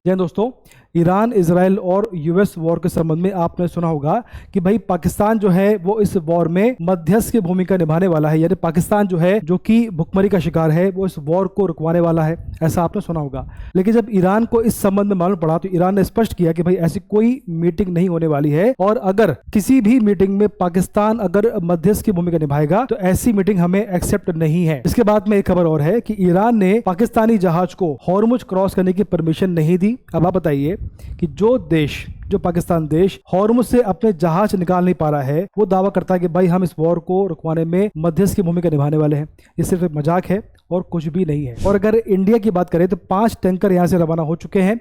जय दोस्तों, Iran, Israel और यूएस वॉर के संबंध में आपने सुना होगा कि भाई पाकिस्तान जो है वो इस वॉर में मध्यस्थ की भूमिका निभाने वाला है। यानी पाकिस्तान जो है, जो कि भुखमरी का शिकार है, वो इस वॉर को रुकवाने वाला है, ऐसा आपने सुना होगा। लेकिन जब ईरान को इस संबंध में मालूम पड़ा तो ईरान ने स्पष्ट किया कि भाई ऐसी कोई मीटिंग नहीं होने वाली है, और अगर किसी भी मीटिंग में पाकिस्तान अगर मध्यस्थ की भूमिका निभाएगा तो ऐसी मीटिंग हमें एक्सेप्ट नहीं है। इसके बाद में एक खबर और है कि ईरान ने पाकिस्तानी जहाज को हॉर्मुज क्रॉस करने की परमिशन नहीं दी। अब आप बताइए कि जो पाकिस्तान देश हॉर्मुज से अपने जहाज निकाल नहीं पा रहा है, वो दावा करता है कि भाई हम इस वॉर को रुकवाने में मध्यस्थ की भूमिका निभाने वाले हैं। ये सिर्फ एक मजाक है और कुछ भी नहीं है। और अगर इंडिया की बात करें तो 5 टैंकर यहां से रवाना हो चुके हैं,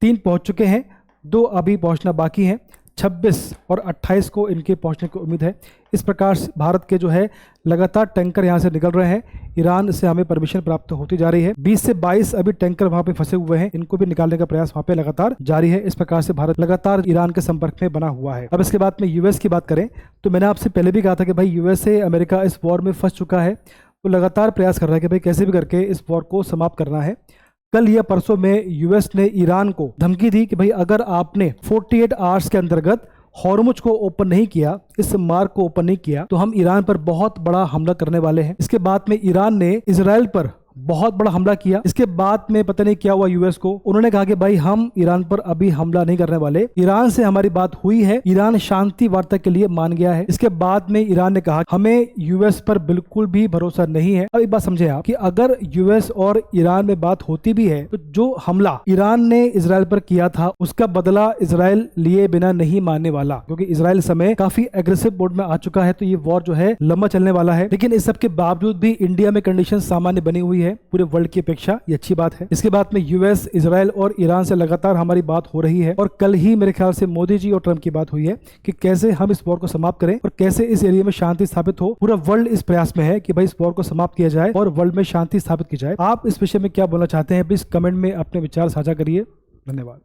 3 पहुंच चुके हैं, 2 अभी पहुंचना बाकी हैं, 26 और 28 को इनके पहुंचने की उम्मीद है। इस प्रकार से भारत के जो है लगातार टैंकर यहां से निकल रहे हैं। ईरान से हमें परमिशन प्राप्त होती जा रही है। 20 से 22 अभी टैंकर वहां पे फंसे हुए हैं, इनको भी निकालने का प्रयास वहां पे लगातार जारी है। इस प्रकार से भारत लगातार ईरान के संपर्क में बना हुआ है। अब इसके बाद में यूएस की बात करें तो मैंने आपसे पहले भी कहा था कि भाई यूएस से अमेरिका इस वॉर में फंस चुका है, तो लगातार प्रयास कर रहा है कि भाई कैसे भी करके इस वॉर को समाप्त करना है। कल या परसों में यूएस ने ईरान को धमकी दी कि भाई अगर आपने 48 आवर्स के अंतर्गत हॉर्मुज को ओपन नहीं किया, इस मार्ग को ओपन नहीं किया, तो हम ईरान पर बहुत बड़ा हमला करने वाले हैं। इसके बाद में ईरान ने इजराइल पर बहुत बड़ा हमला किया। इसके बाद में पता नहीं क्या हुआ यूएस को, उन्होंने कहा कि भाई हम ईरान पर अभी हमला नहीं करने वाले, ईरान से हमारी बात हुई है, ईरान शांति वार्ता के लिए मान गया है। इसके बाद में ईरान ने कहा हमें यूएस पर बिल्कुल भी भरोसा नहीं है। अब एक बात समझे आप कि अगर यूएस और ईरान में बात होती भी है तो जो हमला ईरान ने इजराइल पर किया था उसका बदला इजराइल लिए बिना नहीं मानने वाला, क्योंकि इजराइल इस समय काफी एग्रेसिव मोड में आ चुका है। तो ये वॉर जो है लंबा चलने वाला है। लेकिन इस सब के बावजूद भी इंडिया में कंडीशन सामान्य बनी हुई है पूरे वर्ल्ड की अपेक्षा, ये अच्छी बात है। इसके बाद में यूएस, इजराइल और ईरान से लगातार हमारी बात हो रही है, और कल ही मेरे ख्याल से मोदी जी और ट्रंप की बात हुई है कि कैसे हम इस वॉर को समाप्त करें और कैसे इस एरिया में शांति स्थापित हो। पूरा वर्ल्ड इस प्रयास में है कि भाई इस वॉर को समाप्त किया जाए और वर्ल्ड में शांति स्थापित की जाए। आप इस विषय में क्या बोलना चाहते हैं, प्लीज कमेंट में अपने विचार साझा करिए। धन्यवाद।